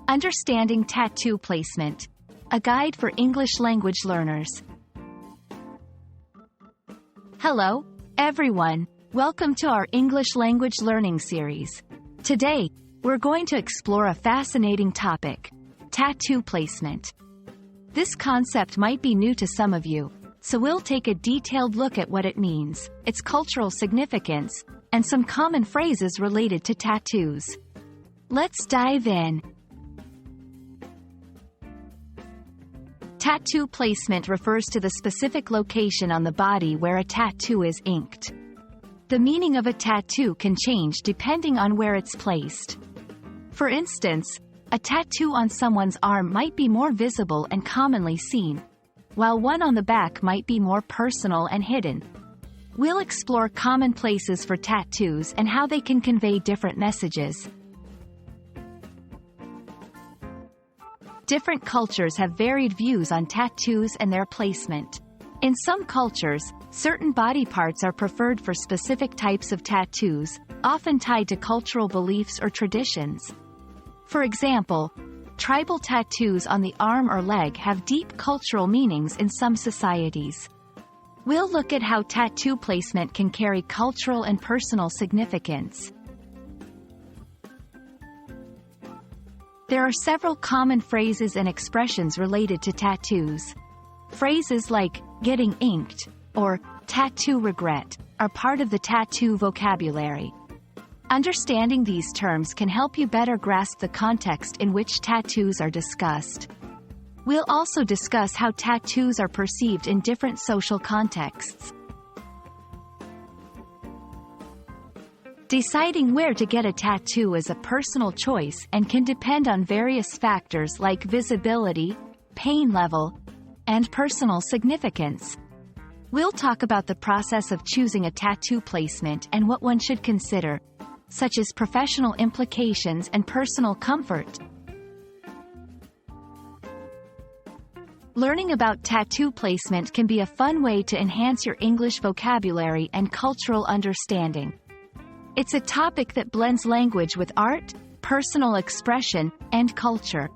Understanding Tattoo Placement, a guide for English language learners. Hello, everyone. Welcome to our English language learning series. Today, we're going to explore a fascinating topic: tattoo placement. This concept might be new to some of you, so we'll take a detailed look at what it means, its cultural significance, and some common phrases related to tattoos. Let's dive in. Tattoo placement refers to the specific location on the body where a tattoo is inked. The meaning of a tattoo can change depending on where it's placed. For instance, a tattoo on someone's arm might be more visible and commonly seen, while one on the back might be more personal and hidden. We'll explore common places for tattoos and how they can convey different messages. Different cultures have varied views on tattoos and their placement. In some cultures, certain body parts are preferred for specific types of tattoos, often tied to cultural beliefs or traditions. For example, tribal tattoos on the arm or leg have deep cultural meanings in some societies. We'll look at how tattoo placement can carry cultural and personal significance. There are several common phrases and expressions related to tattoos. Phrases like "getting inked" or "tattoo regret" are part of the tattoo vocabulary. Understanding these terms can help you better grasp the context in which tattoos are discussed. We'll also discuss how tattoos are perceived in different social contexts. Deciding where to get a tattoo is a personal choice and can depend on various factors like visibility, pain level, and personal significance. We'll talk about the process of choosing a tattoo placement and what one should consider, such as professional implications and personal comfort. Learning about tattoo placement can be a fun way to enhance your English vocabulary and cultural understanding. It's a topic that blends language with art, personal expression, and culture.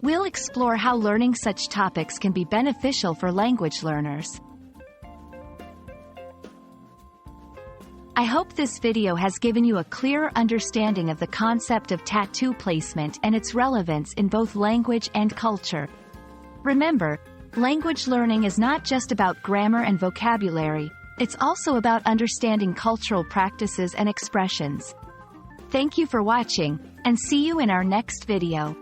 We'll explore how learning such topics can be beneficial for language learners. I hope this video has given you a clearer understanding of the concept of tattoo placement and its relevance in both language and culture. Remember, language learning is not just about grammar and vocabulary, it's also about understanding cultural practices and expressions. Thank you for watching, and see you in our next video.